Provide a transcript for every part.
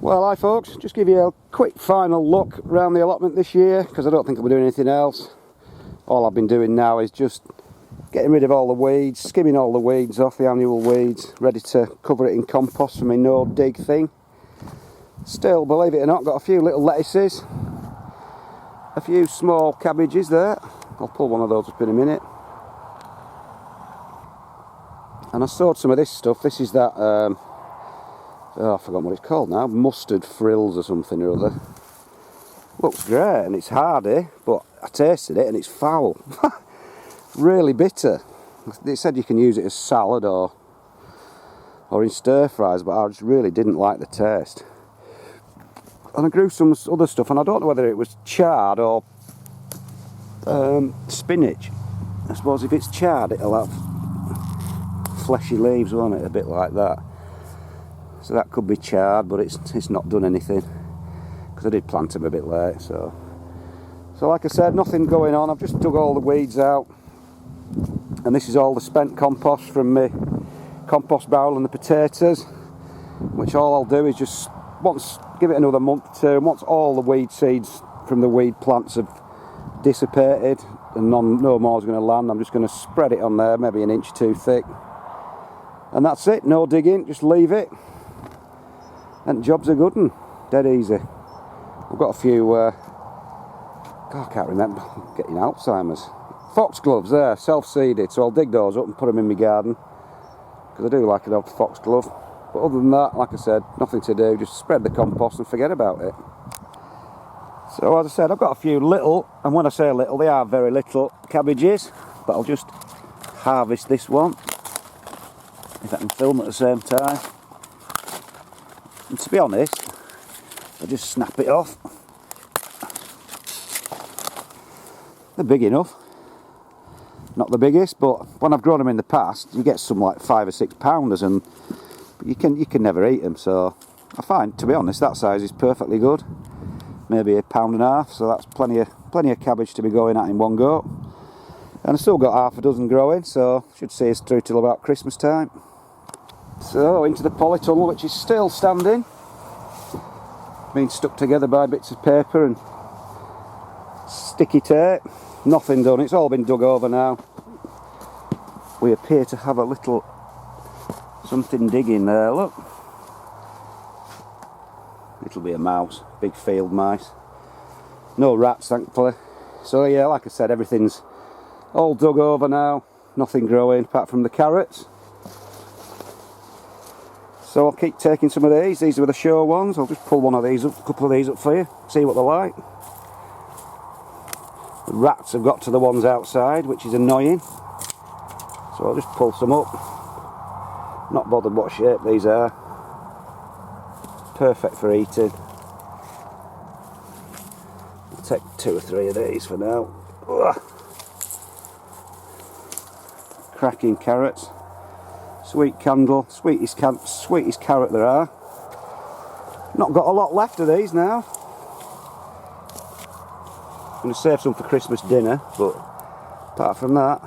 Well, hi folks, just give you a quick final look around the allotment this year, because I don't think I'll be doing anything else. All I've been doing now is just getting rid of all the weeds, skimming all the weeds off, the annual weeds, ready to cover it in compost for my no dig thing. Still, believe it or not, got a few little lettuces, a few small cabbages there. I'll pull one of those up in a minute. And I sowed some of this stuff. This is that oh, I forgot what it's called now, mustard frills or something or other. Looks great and it's hardy, but I tasted it and it's foul. Really bitter. They said you can use it as salad or in stir fries, but I just really didn't like the taste. And I grew some other stuff, and I don't know whether it was chard or spinach. I suppose if it's chard it'll have fleshy leaves, won't it, a bit like that. So that could be chard, but it's not done anything because I did plant them a bit late. So like I said, nothing going on. I've just dug all the weeds out, and this is all the spent compost from my compost barrel and the potatoes, which all I'll do is just give it another month or two, and once all the weed seeds from the weed plants have dissipated and no more is going to land, I'm just going to spread it on there, maybe an inch or two thick, and that's it. No digging, just leave it. And job's a good one, dead easy. I've got a few, God, I can't remember, I'm getting Alzheimer's. Foxgloves there, self-seeded, so I'll dig those up and put them in my garden, because I do like an old foxglove. But other than that, like I said, nothing to do, just spread the compost and forget about it. So as I said, I've got a few little, and when I say little, they are very little cabbages, but I'll just harvest this one, if I can film at the same time. And to be honest, I just snap it off. They're big enough. Not the biggest, but when I've grown them in the past, you get some like 5 or 6 pounders, and you can never eat them. So I find, to be honest, that size is perfectly good. Maybe £1.5 pounds, so that's plenty of cabbage to be going at in one go. And I've still got half a dozen growing, so should see us through till about Christmas time. So into the polytunnel, which is still standing, being stuck together by bits of paper and sticky tape. Nothing done, it's all been dug over now. We appear to have a little something digging there, look. It'll be a mouse, big field mice. No rats, thankfully. So yeah, like I said, everything's all dug over now. Nothing growing apart from the carrots. So I'll keep taking some of these. These are the show ones. I'll just pull one of these up, a couple of these up for you, see what they're like. The rats have got to the ones outside, which is annoying. So I'll just pull some up. Not bothered what shape these are. Perfect for eating. I'll take 2 or 3 of these for now. Ugh. Cracking carrots. Sweet candle, sweetest carrot there are. Not got a lot left of these now. I'm going to save some for Christmas dinner, but apart from that,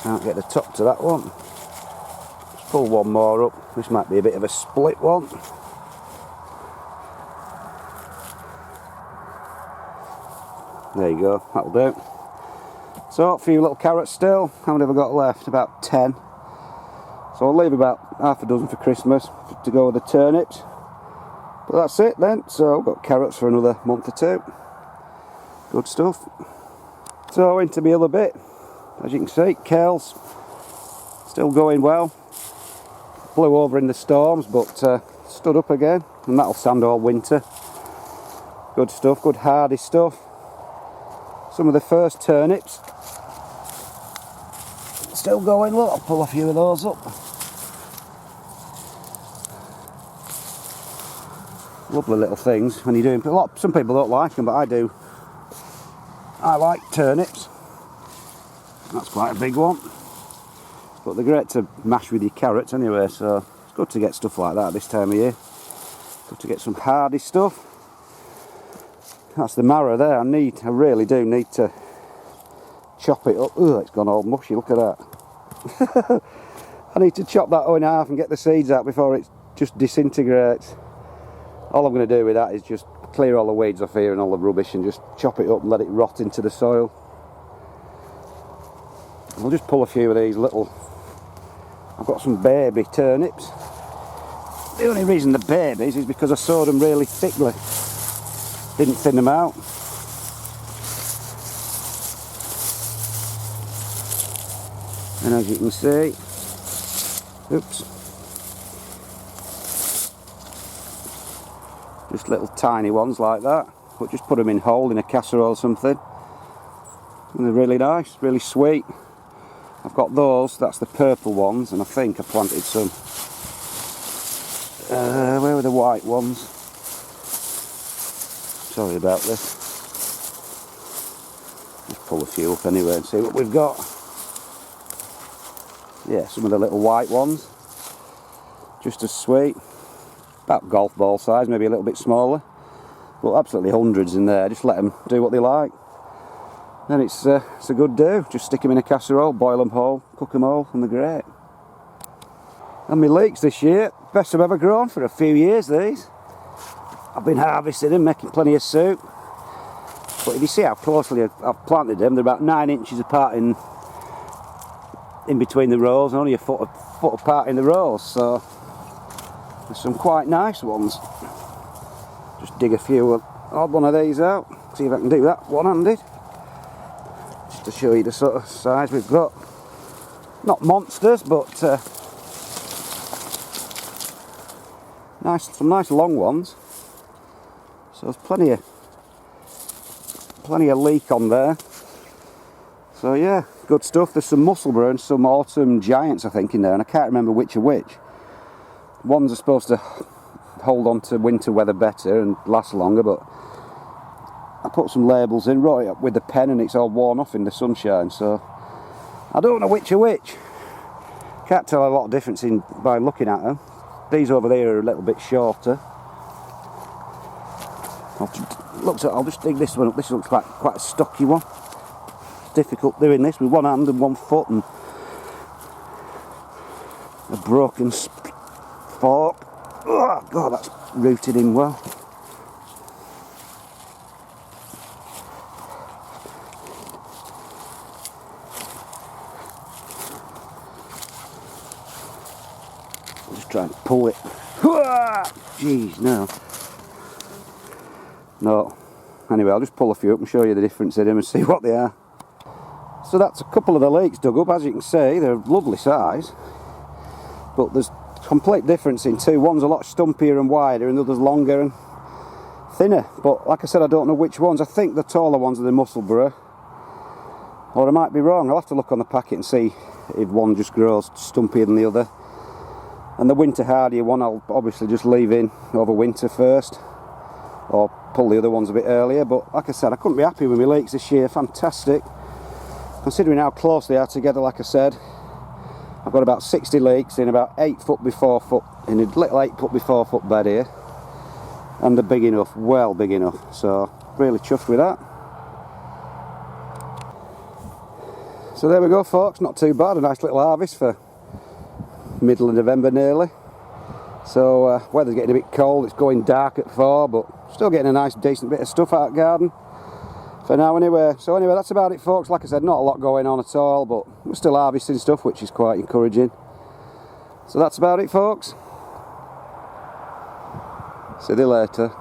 can't get the top to that one. Let's pull one more up. This might be a bit of a split one. There you go, that'll do. So, a few little carrots still. How many have I got left? About 10. So I'll leave about half a dozen for Christmas to go with the turnips. But that's it then. So I've got carrots for another month or 2. Good stuff. So into my other bit. As you can see, Kale's still going well. Blew over in the storms, but stood up again. And that'll stand all winter. Good stuff, good hardy stuff. Some of the first turnips still going. Look, I'll pull a few of those up. Lovely little things when you're doing. Some people don't like them, but I do. I like turnips. That's quite a big one, but they're great to mash with your carrots anyway. So it's good to get stuff like that this time of year. Good to get some hardy stuff. That's the marrow there. I really do need to chop it up. Ugh, it's gone all mushy, look at that. I need to chop that in half and get the seeds out before it just disintegrates. All I'm going to do with that is just clear all the weeds off here and all the rubbish and just chop it up and let it rot into the soil. I'll just pull a few of these little... I've got some baby turnips. The only reason they're babies is because I sowed them really thickly. Didn't thin them out. And as you can see, oops, just little tiny ones like that, but just put them in whole in a casserole or something, and they're really nice, really sweet. I've got those, that's the purple ones, and I think I planted some, where were the white ones? Sorry about this. Just pull a few up anyway and see what we've got. Yeah, some of the little white ones, just as sweet, about golf ball size, maybe a little bit smaller, but absolutely hundreds in there. Just let them do what they like, and it's a good do. Just stick them in a casserole, boil them whole, cook them all, and they're great. And my leeks this year, best I've ever grown for a few years. These, I've been harvesting them, making plenty of soup, but if you see how closely I've planted them, they're about 9 inches apart in between the rows, and only a foot apart in the rows, so there's some quite nice ones. Just dig a few odd one of these out, see if I can do that one-handed, just to show you the sort of size we've got. Not monsters, but some nice long ones. So there's plenty of leek on there. So yeah, good stuff. There's some Musselburgh and some autumn giants I think in there, and I can't remember which are which. Ones are supposed to hold on to winter weather better and last longer, but I put some labels in, wrote it up with the pen, and it's all worn off in the sunshine, so I don't know which are which. Can't tell a lot of difference by looking at them. These over there are a little bit shorter. I'll just dig this one up. This looks like quite a stocky one. Difficult doing this with one hand and 1 foot and a broken fork. Oh god, that's rooted in well. I'll just try and pull it. Jeez, no. Anyway, I'll just pull a few up and show you the difference in them and see what they are. So that's a couple of the leeks dug up. As you can see, they're lovely size, but there's complete difference in two. One's a lot stumpier and wider, and the other's longer and thinner. But like I said, I don't know which ones. I think the taller ones are the Musselburgh, or I might be wrong. I'll have to look on the packet and see if one just grows stumpier than the other. And the winter hardier one I'll obviously just leave in over winter first, or pull the other ones a bit earlier. But like I said, I couldn't be happy with my leeks this year. Fantastic. Considering how close they are together, like I said, I've got about 60 leeks in about 8 foot by 4 foot, in a little 8 foot by 4 foot bed here, and they're big enough, well big enough, so really chuffed with that. So there we go folks, not too bad, a nice little harvest for middle of November nearly. So weather's getting a bit cold, it's going dark at 4, but still getting a nice decent bit of stuff out of the garden. For now anyway. So anyway, that's about it folks. Like I said, not a lot going on at all, but we're still harvesting stuff, which is quite encouraging. So that's about it folks. See you later.